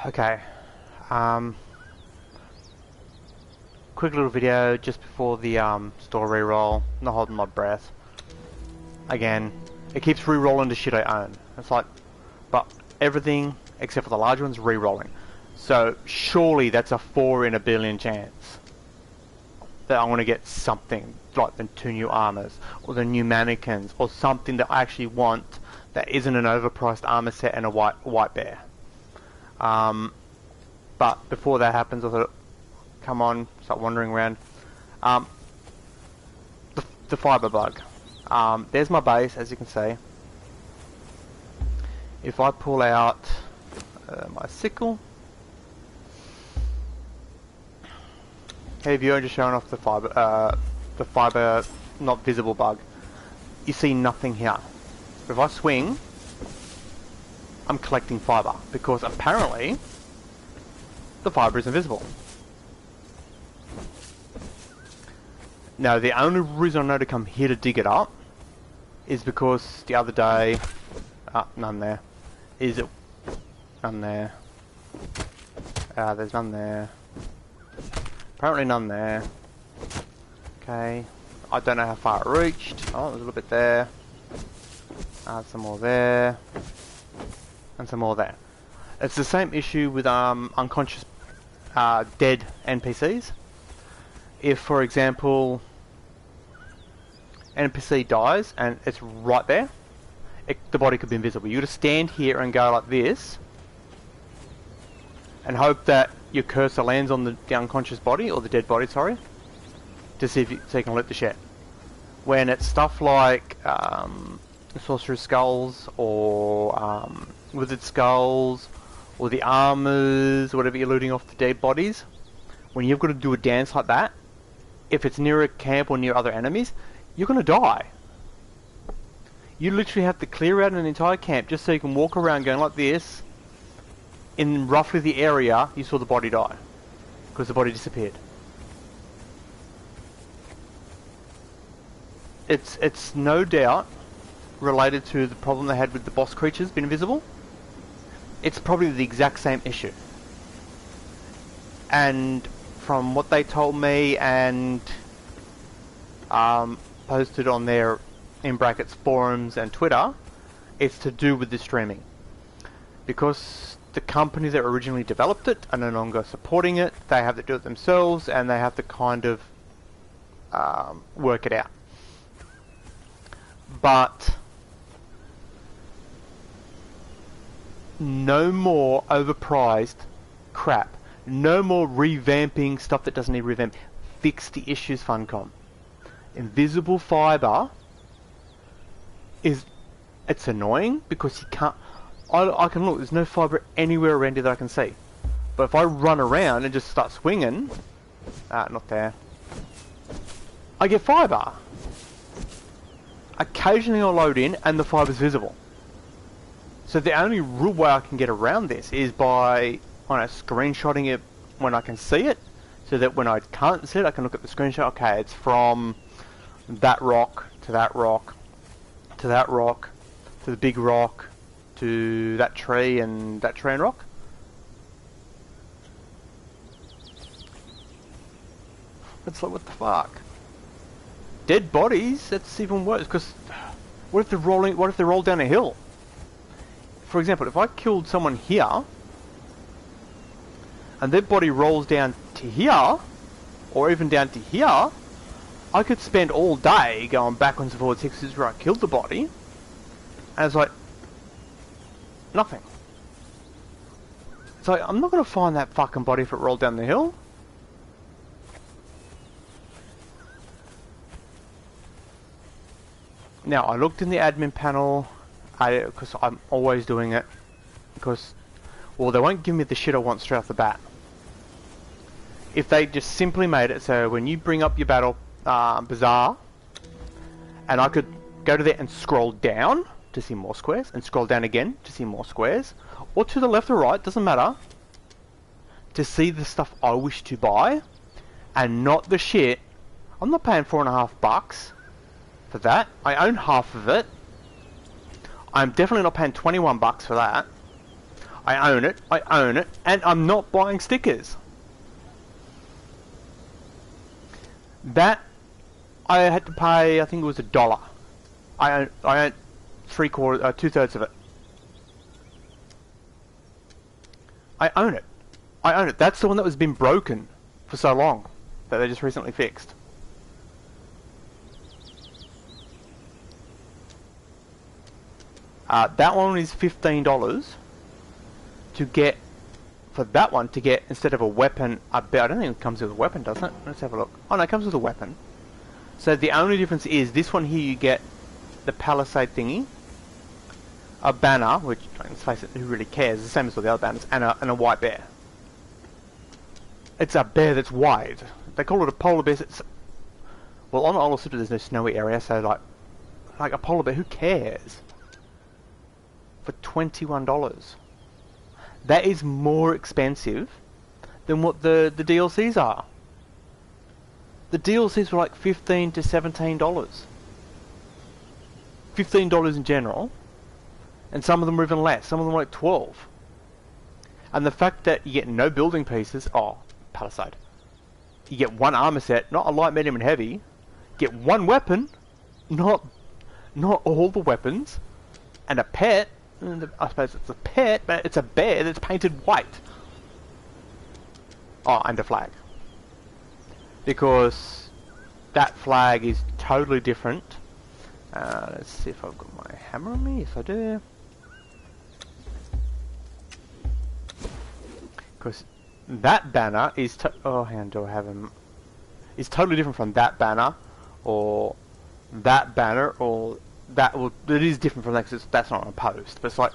Okay. Quick little video just before the store reroll. Not holding my breath. Again, it keeps re-rolling the shit I own. It's like, but everything except for the large ones re-rolling. So surely that's a 4 in a billion chance that I'm gonna get something like the 2 new armors or the new mannequins or something that I actually want that isn't an overpriced armor set and a white bear. But before that happens, I thought, come on, start wandering around. The fiber bug. There's my base, as you can see. If I pull out my sickle, hey viewer, just showing off the fiber not visible bug. You see nothing here. If I swing, I'm collecting fiber because apparently the fiber is invisible. Now the only reason I know to come here to dig it up is because the other day, none there. Is it? None there. There's none there. Apparently none there. Okay. I don't know how far it reached. Oh, there's a little bit there. Some more there. And some more there. It's the same issue with unconscious dead NPCs. If, for example, an NPC dies and it's right there, the body could be invisible. You got to stand here and go like this, and hope that your cursor lands on the unconscious body or the dead body. Sorry, to see if so you can loot the shit. When it's stuff like sorcerer's skulls or withered skulls or the armors, whatever you're looting off the dead bodies, when you've got to do a dance like that, if it's near a camp or near other enemies, you're going to die. You literally have to clear out an entire camp just so you can walk around going like this in roughly the area you saw the body die, because the body disappeared. It's no doubt related to the problem they had with the boss creatures being invisible. It's probably the exact same issue. And from what they told me and posted on their, in brackets, forums and Twitter, it's to do with the streaming. Because the companies that originally developed it are no longer supporting it, they have to do it themselves and they have to kind of work it out. But no more overpriced crap. No more revamping stuff that doesn't need revamp. Fix the issues, Funcom. Invisible fiber it's annoying because you can't. I can look. There's no fiber anywhere around here that I can see. But if I run around and just start swinging, not there. I get fiber. Occasionally I'll load in and the fiber's visible. So the only real way I can get around this is by screenshotting it when I can see it, so that when I can't see it, I can look at the screenshot. Okay, it's from that rock to that rock to that rock to the big rock to that tree and rock. It's like, what the fuck? Dead bodies? That's even worse. Because what if they're rolling? What if they roll down a hill? For example, if I killed someone here and their body rolls down to here, or even down to here, I could spend all day going backwards and forwards where I killed the body, and it's like nothing. So I'm not going to find that fucking body if it rolled down the hill. Now I looked in the admin panel, because I'm always doing it, because, well, they won't give me the shit I want straight off the bat. If they just simply made it so when you bring up your battle bazaar, and I could go to there and scroll down to see more squares, and scroll down again to see more squares, or to the left or right, doesn't matter, to see the stuff I wish to buy, and not the shit. I'm not paying $4.50 for that. I own half of it. I'm definitely not paying $21 for that. I own it, and I'm not buying stickers. That, I had to pay, I think it was $1. I own 2/3 of it. I own it. That's the one that was been broken for so long, that they just recently fixed. That one is $15 to get, for that one to get, instead of a weapon, I don't think it comes with a weapon, does it? Let's have a look. Oh no, it comes with a weapon. So the only difference is, this one here you get the palisade thingy, a banner, which, let's face it, who really cares, the same as all the other banners, and a white bear. It's a bear that's white. They call it a polar bear. Well, on Isle there's no snowy area, so like a polar bear, who cares? For $21. That is more expensive than what the DLCs are. The DLCs were like $15 to $17. $15 in general, and some of them were even less. Some of them were like $12. And the fact that you get no building pieces, palisade. You get one armor set, not a light, medium, and heavy. You get one weapon, not all the weapons, and a pet. I suppose it's a pet, but it's a bear that's painted white. Oh, and a flag. Because that flag is totally different. Let's see if I've got my hammer on me. Yes, I do. Because that banner is hang on, do I have him? Is totally different from that banner, or that banner, or that. Well, it is different from that because that's not on a post. But it's like,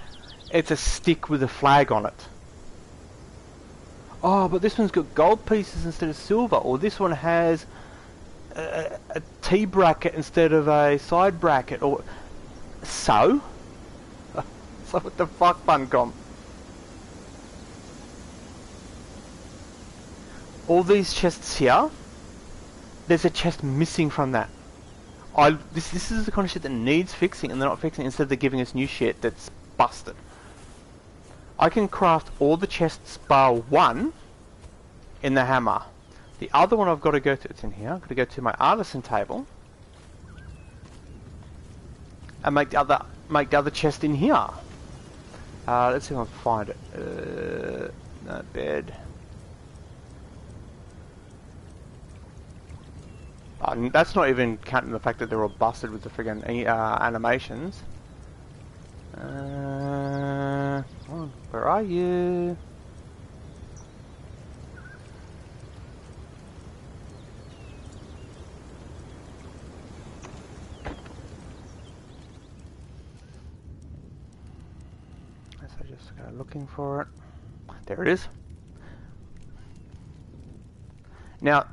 it's a stick with a flag on it. Oh, but this one's got gold pieces instead of silver, or this one has a T bracket instead of a side bracket, or so. So what the fuck, Funcom? All these chests here, there's a chest missing from that. This is the kind of shit that needs fixing, and they're not fixing it. Instead they're giving us new shit that's busted. I can craft all the chests bar one in the hammer. The other one I've got to go to, it's in here, I've got to go to my artisan table and make the other chest in here. Let's see if I can find it. No, bed. That's not even counting the fact that they're all busted with the friggin' animations. Where are you? So just go looking for it. There it is. Now,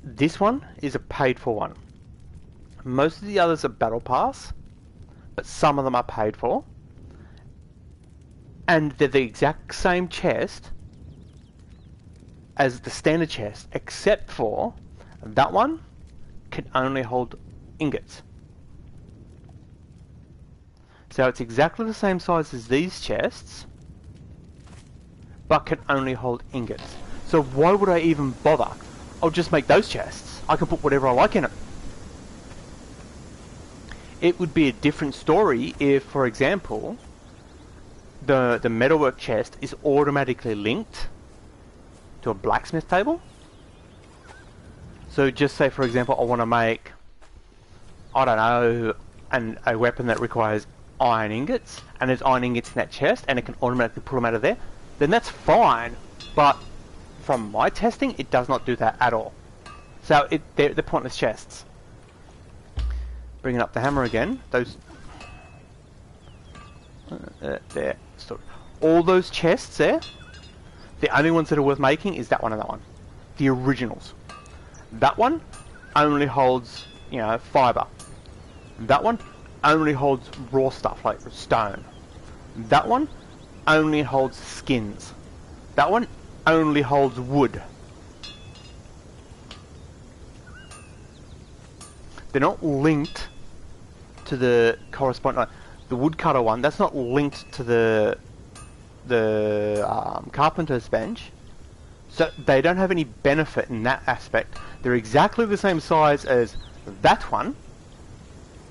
this one is a paid for one. Most of the others are battle pass, but some of them are paid for. And they're the exact same chest as the standard chest, except for that one can only hold ingots. So it's exactly the same size as these chests, but can only hold ingots. So why would I even bother? I'll just make those chests. I can put whatever I like in it. It would be a different story if, for example, the metalwork chest is automatically linked to a blacksmith table. So just say, for example, I want to make, I don't know, a weapon that requires iron ingots, and there's iron ingots in that chest, and it can automatically pull them out of there, then that's fine. But from my testing, it does not do that at all. So they're pointless chests. Bringing up the hammer again. Those there. All those chests there, the only ones that are worth making is that one and that one. The originals. That one only holds, you know, fiber. That one only holds raw stuff like stone. That one only holds skins. That one only holds wood. They're not linked to the corresponding. the woodcutter one, that's not linked to the carpenter's bench. So they don't have any benefit in that aspect. They're exactly the same size as that one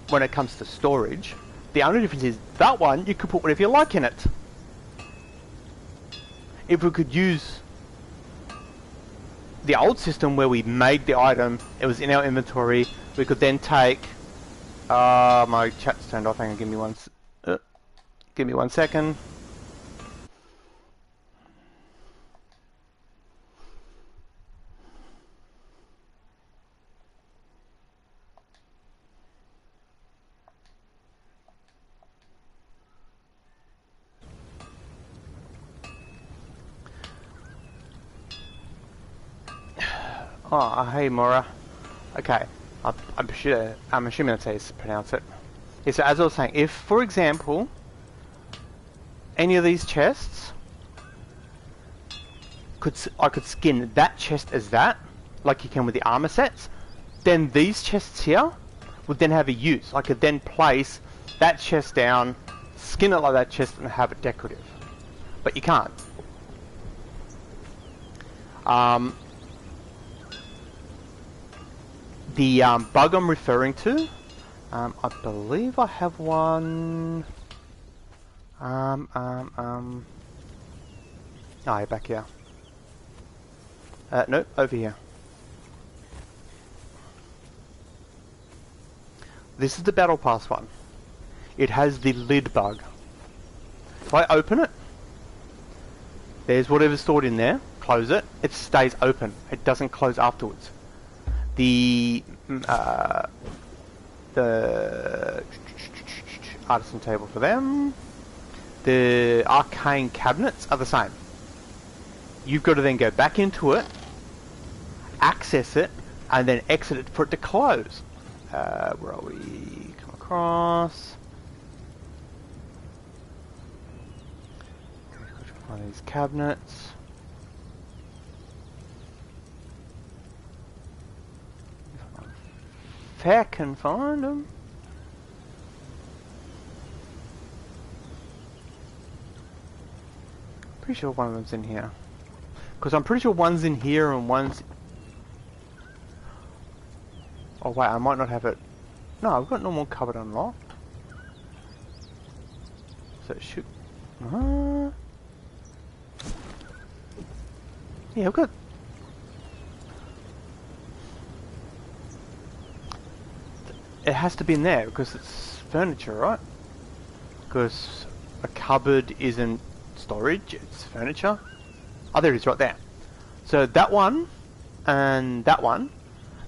when it comes to storage. The only difference is that one, you could put whatever you like in it. If we could use the old system where we made the item, it was in our inventory, we could then take... my chat's turned off, hang on, give me one second. Oh, hey Mora. Okay, I'm assuming that's how you pronounce it. Yeah, so as I was saying, if, for example, any of these chests, I could skin that chest as that, like you can with the armor sets, then these chests here would then have a use. I could then place that chest down, skin it like that chest, and have it decorative. But you can't. The bug I'm referring to, I believe I have one. Oh, yeah, back here. Nope, over here. This is the Battle Pass one. It has the lid bug. If I open it, there's whatever's stored in there. Close it. It stays open. It doesn't close afterwards. The artisan table for them. The arcane cabinets are the same. You've got to then go back into it, access it, and then exit it for it to close. Where are we? Come across. One of these cabinets. If I can find them. Pretty sure one of them's in here. Because I'm pretty sure one's in here and one's... Oh wait, I might not have it... No, I've got normal cupboard unlocked. So it should... Yeah, I've got... It has to be in there because it's furniture, right? Because a cupboard isn't storage, it's furniture. Oh, there it is, right there. So that one and that one,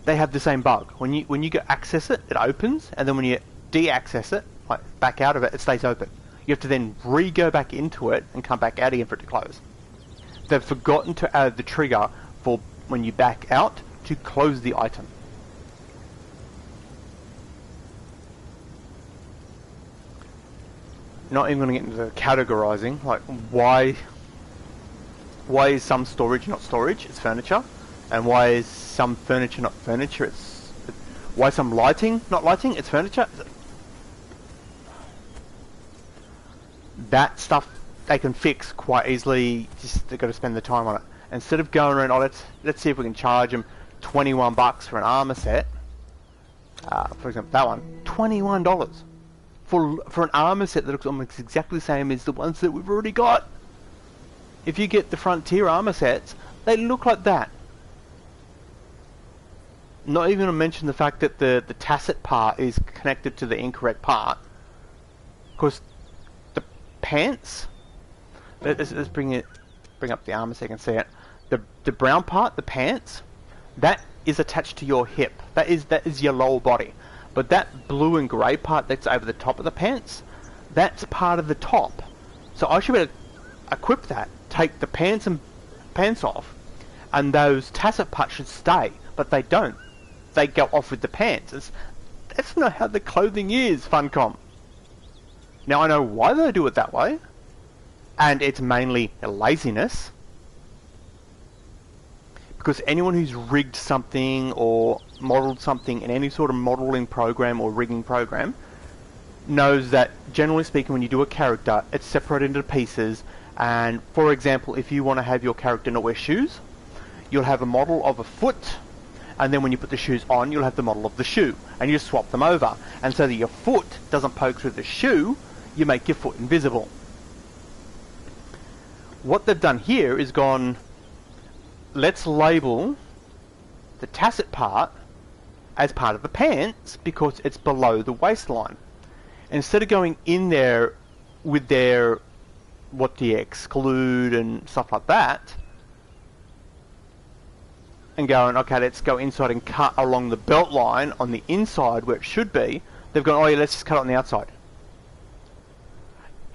they have the same bug. When you go access it, it opens, and then when you de-access it, like back out of it, it stays open. You have to then re-go back into it and come back out again for it to close. They've forgotten to add the trigger for when you back out to close the item. Not even going to get into the categorizing, like why is some storage not storage, it's furniture, and why is some furniture not furniture, why is some lighting not lighting, it's furniture. That stuff they can fix quite easily, just they've got to spend the time on it. Instead of going around, let's see if we can charge them $21 for an armor set, for example that one, $21. For an armor set that looks almost exactly the same as the ones that we've already got. If you get the Frontier armor sets, they look like that. Not even to mention the fact that the tacit part is connected to the incorrect part. Because the pants... Let's bring up the armor so you can see it. The brown part, the pants, that is attached to your hip. That is your lower body. But that blue and grey part that's over the top of the pants, that's part of the top. So I should be able to equip that, take the pants off, and those tacit parts should stay, but they don't. They go off with the pants. That's not how the clothing is, Funcom. Now I know why they do it that way, and it's mainly laziness. Because anyone who's rigged something or modelled something in any sort of modelling program or rigging program knows that, generally speaking, when you do a character, it's separated into pieces. And for example, if you want to have your character not wear shoes, you'll have a model of a foot, and then when you put the shoes on, you'll have the model of the shoe, and you just swap them over. And so that your foot doesn't poke through the shoe, you make your foot invisible. What they've done here is gone, let's label the tacit part as part of the pants because it's below the waistline. Instead of going in there with their what do you exclude and stuff like that, and going, okay, let's go inside and cut along the belt line on the inside where it should be, they've gone, oh yeah, let's just cut it on the outside.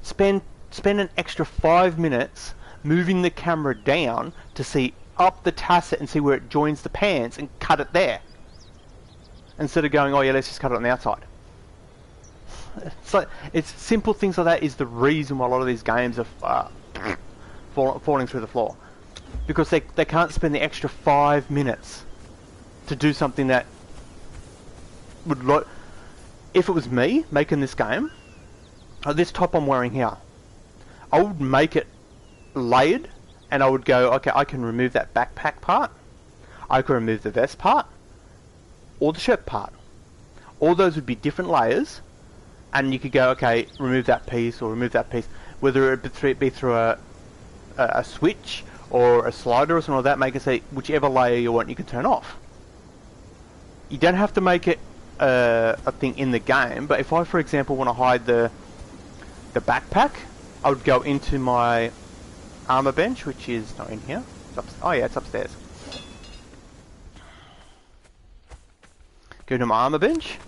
Spend an extra 5 minutes moving the camera down to see up the tacit and see where it joins the pants and cut it there. Instead of going, oh yeah, let's just cut it on the outside. It's simple things like that is the reason why a lot of these games are falling through the floor. Because they can't spend the extra 5 minutes to do something that would if it was me making this game, this top I'm wearing here, I would make it layered, and I would go, okay, I can remove that backpack part, I can remove the vest part, or the shirt part. All those would be different layers, and you could go, okay, remove that piece or remove that piece, whether it be through a switch or a slider or something like that. Make it say whichever layer you want, you can turn off. You don't have to make it a thing in the game, but if I, for example, want to hide the backpack, I would go into my armor bench, which is not in here. Oh yeah, it's upstairs. Go to my armor bench,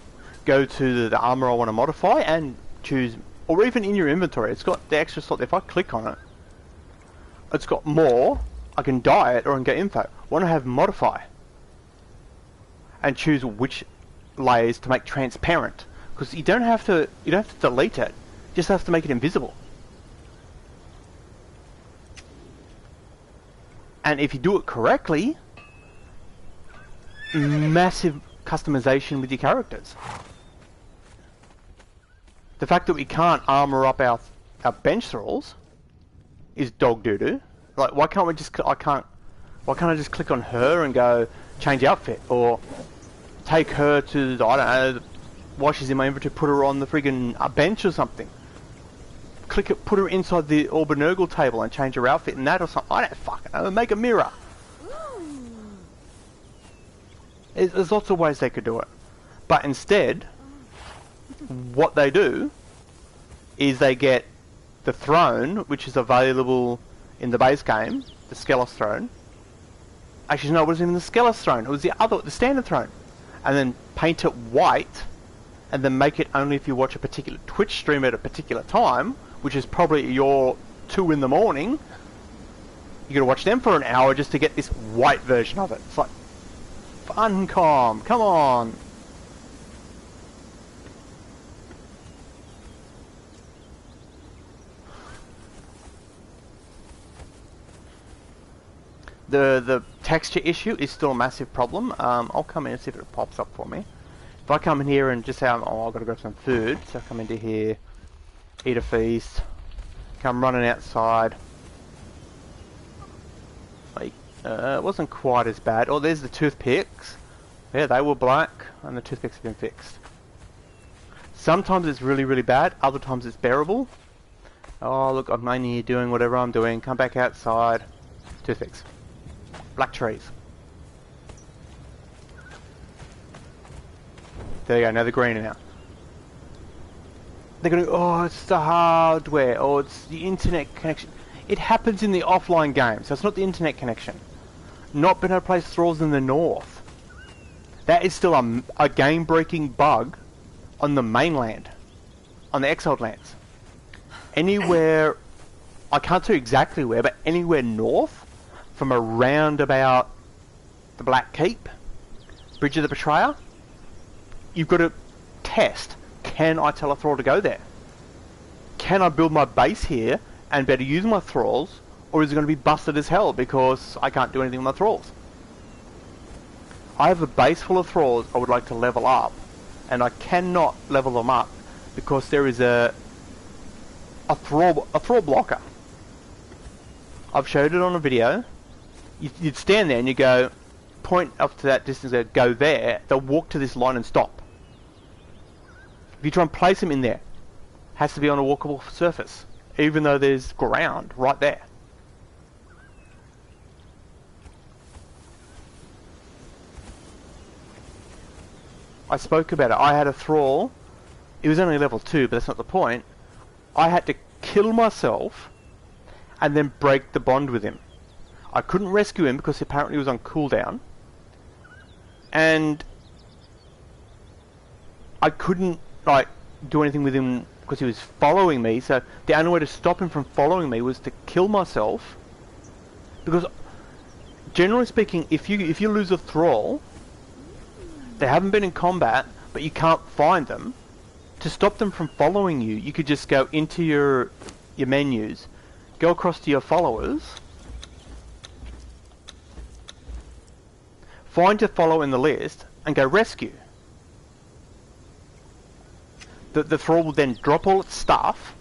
go to the armor I want to modify, and choose, or even in your inventory, it's got the extra slot. If I click on it, it's got more. I can dye it, or I can go info. Want to have modify, and choose which layers to make transparent, because you don't have to delete it. You just have to make it invisible. And if you do it correctly, massive customization with your characters. The fact that we can't armor up our bench thralls is dog doo doo. Like, why can't I just click on her and go change outfit, or take her to the, I don't know, while she's in my inventory, put her on the friggin' bench or something. Click it, put her inside the Orbinergal table and change her outfit and that or something. I don't fucking know. Make a mirror. There's lots of ways they could do it. But instead, what they do is they get the throne, which is available in the base game, the Skelos throne. Actually, no, it wasn't even the Skelos throne. It was the standard throne. And then paint it white, and then make it only if you watch a particular Twitch stream at a particular time, which is probably your 2 in the morning. You gotta watch them for an hour just to get this white version of it. It's like, Funcom, come on. The texture issue is still a massive problem. I'll come in and see if it pops up for me. If I come in here and just say, oh, I've got to grab some food, so I come into here, eat a feast, come running outside. Like, it wasn't quite as bad. Oh, there's the toothpicks. Yeah, they were black, and the toothpicks have been fixed. Sometimes it's really, really bad. Other times it's bearable. Oh, look, I'm in here doing whatever I'm doing. Come back outside. Toothpicks. Black trees. There you go, now they're green now. They're going, oh, it's the hardware, or it's the internet connection. It happens in the offline game, so it's not the internet connection. Not being able to play thralls in the north. That is still a game-breaking bug on the mainland, on the exiled lands. Anywhere, I can't tell you exactly where, but anywhere north, from around about the Black Keep, Bridge of the Betrayer, you've got to test, can I tell a thrall to go there? Can I build my base here and better use my thralls, or is it going to be busted as hell because I can't do anything with my thralls? I have a base full of thralls I would like to level up, and I cannot level them up because there is a thrall blocker. I've showed it on a video. You'd stand there and you go, point up to that distance, go there, they'll walk to this line and stop. If you try and place them in there, it has to be on a walkable surface, even though there's ground right there. I spoke about it. I had a thrall. It was only level 2, but that's not the point. I had to kill myself and then break the bond with him. I couldn't rescue him because apparently he was on cooldown. And I couldn't like do anything with him because he was following me. So the only way to stop him from following me was to kill myself. Because generally speaking, if you lose a thrall, they haven't been in combat, but you can't find them. To stop them from following you, you could just go into your menus, go across to your followers, find your follower in the list, and go rescue. The thrall will then drop all its stuff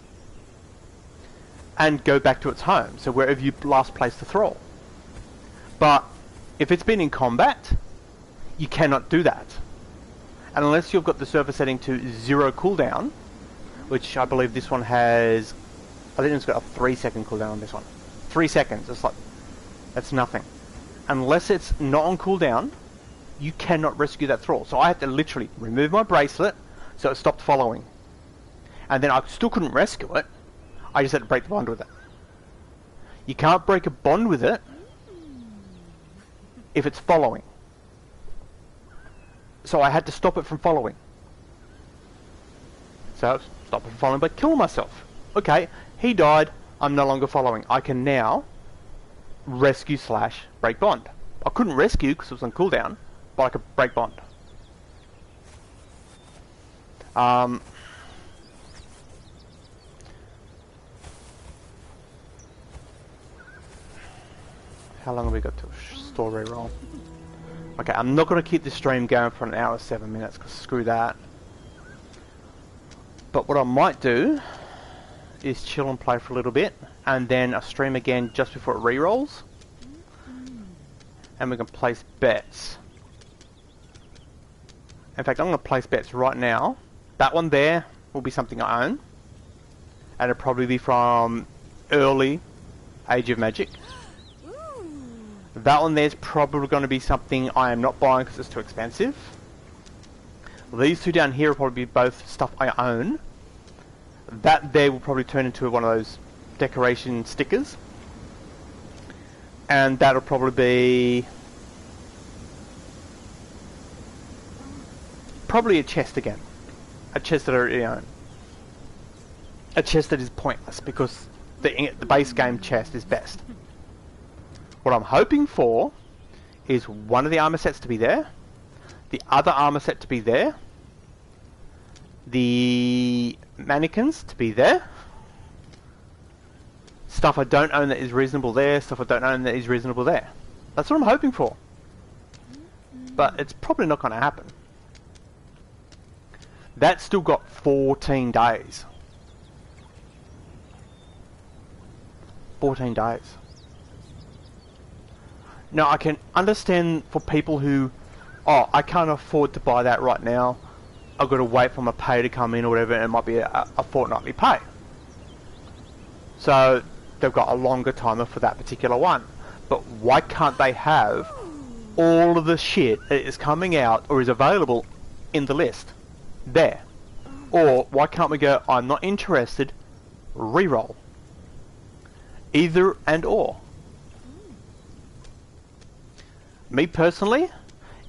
and go back to its home, so wherever you last placed the thrall. But if it's been in combat, you cannot do that. And unless you've got the server setting to 0 cooldown, which I believe this one has, I think it's got a 3-second cooldown on this one. 3 seconds, it's like, that's nothing. Unless it's not on cooldown, you cannot rescue that thrall. So I had to literally remove my bracelet so it stopped following. And then I still couldn't rescue it, I just had to break the bond with it. You can't break a bond with it if it's following. So I had to stop it from following. So stop it from following by killing myself. Okay, he died, I'm no longer following. I can now rescue / break bond. I couldn't rescue because it was on cooldown, but I could break bond. How long have we got to story roll? Okay, I'm not going to keep the stream going for an hour and 7 minutes, because screw that. But what I might do is chill and play for a little bit, and then I'll stream again just before it re-rolls. And we can place bets. In fact, I'm going to place bets right now. That one there will be something I own. And it'll probably be from early Age of Magic. That one there's probably going to be something I am not buying because it's too expensive. These two down here will probably be both stuff I own. That there will probably turn into one of those decoration stickers. And that'll probably be probably a chest again. A chest that I already own. A chest that is pointless because the base game chest is best. What I'm hoping for is one of the armor sets to be there, the other armor set to be there, the mannequins to be there, stuff I don't own that is reasonable there, stuff I don't own that is reasonable there. That's what I'm hoping for. But it's probably not going to happen. That's still got 14 days. 14 days. Now, I can understand for people who, oh, I can't afford to buy that right now. I've got to wait for my pay to come in or whatever, and it might be a fortnightly pay. So, they've got a longer timer for that particular one. But why can't they have all of the shit that is coming out or is available in the list there? Or why can't we go, I'm not interested, reroll? Either and or. Me personally,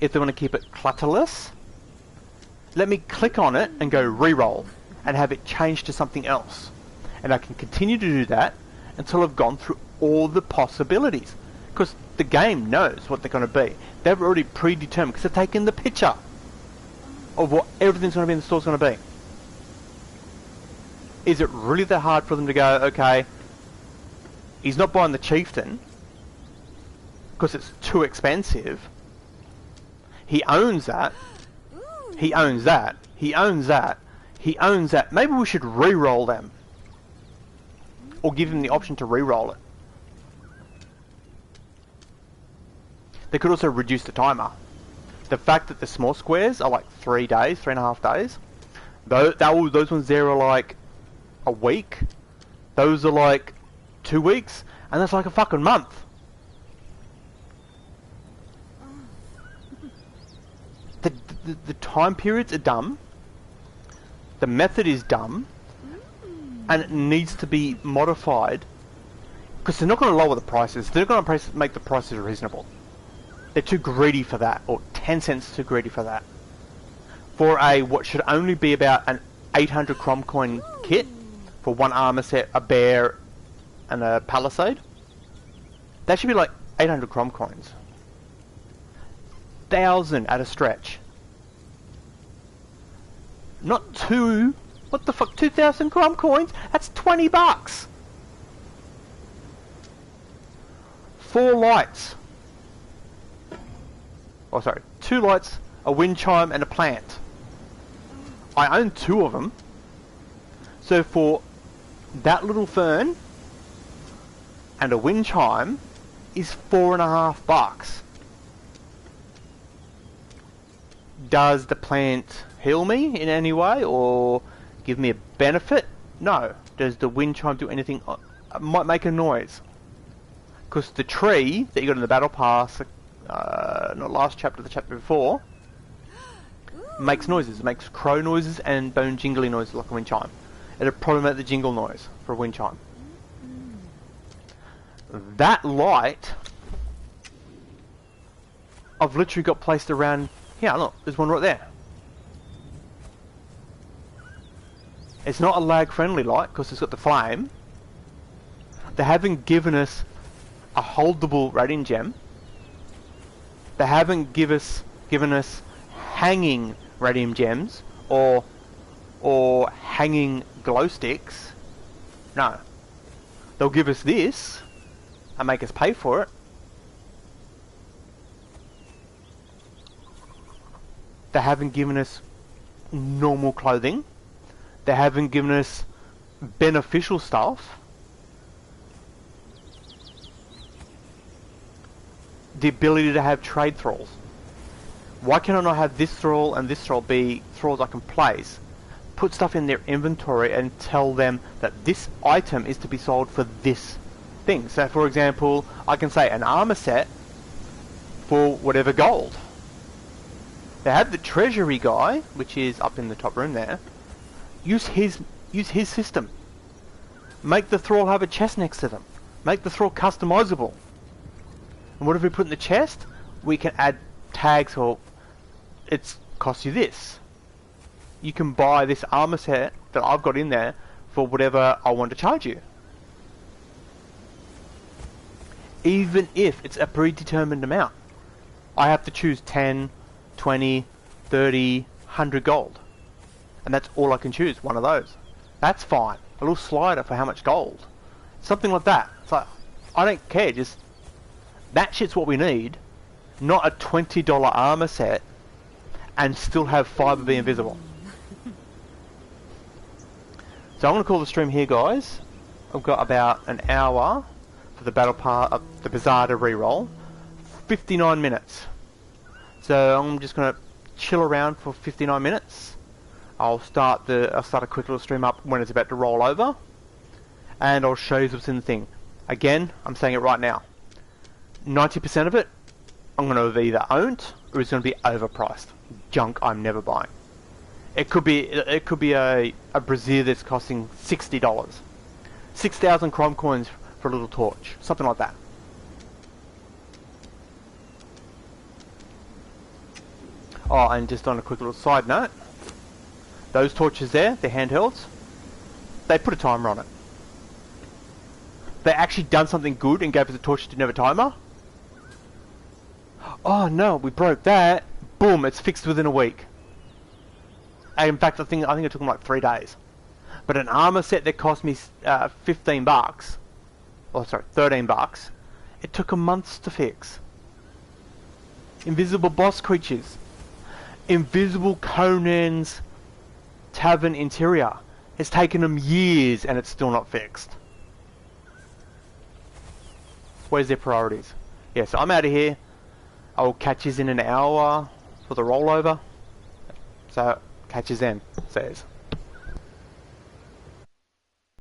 if they want to keep it clutterless, let me click on it and go reroll and have it change to something else. And I can continue to do that until I've gone through all the possibilities. Because the game knows what they're going to be. They've already predetermined, because they've taken the picture of what everything's going to be in the store's going to be. Is it really that hard for them to go, okay, he's not buying the Chieftain because it's too expensive. He owns that. He owns that. He owns that. He owns that. Maybe we should re-roll them. Or give him the option to re-roll it. They could also reduce the timer. The fact that the small squares are like 3 days, 3.5 days. Those ones there are like a week. Those are like 2 weeks. And that's like a fucking month. The time periods are dumb. The method is dumb. And it needs to be modified. Because they're not going to lower the prices. They're not going to make the prices reasonable. They're too greedy for that. Or 10 cents too greedy for that. For what should only be about an 800 Crom Coin kit. For one armor set, a bear, and a palisade. That should be like 800 Crom Coins. 1,000 at a stretch. Not two. What the fuck? 2,000 Crom Coins? That's $20. 4 lights. Oh, sorry. 2 lights, a wind chime, and a plant. I own 2 of them. So for that little fern and a wind chime is $4.50. Does the plant heal me in any way or give me a benefit? No. Does the wind chime do anything? It might make a noise. Because the tree that you got in the battle pass, not last chapter, the chapter before, makes noises. It makes crow noises and bone jingly noises like a wind chime. It'll probably make the jingle noise for a wind chime. That light, I've literally got placed around. Yeah, look, there's one right there. It's not a lag-friendly light because it's got the flame. They haven't given us a holdable radiant gem. They haven't given us hanging radium gems or hanging glow sticks. No. They'll give us this and make us pay for it. They haven't given us normal clothing. They haven't given us beneficial stuff. The ability to have trade thralls. Why can I not have this thrall and this thrall be thralls I can place? Put stuff in their inventory and tell them that this item is to be sold for this thing. So for example, I can say an armor set for whatever gold. They have the treasury guy, which is up in the top room there. Use his system. Make the thrall have a chest next to them. Make the thrall customizable. And whatever we put in the chest, we can add tags or it's costs you this. You can buy this armor set that I've got in there for whatever I want to charge you. Even if it's a predetermined amount. I have to choose 10, 20, 30, 100 gold. And that's all I can choose, one of those. That's fine. A little slider for how much gold. Something like that. It's like, I don't care, just that shit's what we need. Not a $20 armor set and still have fiber be invisible. So I'm going to call the stream here, guys. I've got about an hour for the battle part, the bazaar to reroll. 59 minutes. So I'm just going to chill around for 59 minutes. I'll start a quick little stream up when it's about to roll over, and I'll show you what's in the thing. Again, I'm saying it right now. 90% of it, I'm going to have either owned or it's going to be overpriced. Junk I'm never buying. It could be a brazier that's costing $60. 6,000 Crom Coins for a little torch, something like that. Oh, and just on a quick little side note, those torches there, they're handhelds, they put a timer on it. They actually done something good and gave us a torch that didn't have a timer. Oh no, we broke that. Boom, it's fixed within a week. And in fact, I think it took them like 3 days. But an armor set that cost me $15, oh sorry, $13, it took a month to fix. Invisible boss creatures. Invisible Conan's tavern interior. It's taken them years and it's still not fixed. Where's their priorities? Yeah, so I'm out of here. I'll catch you in an hour for the rollover. So, catch you then, says.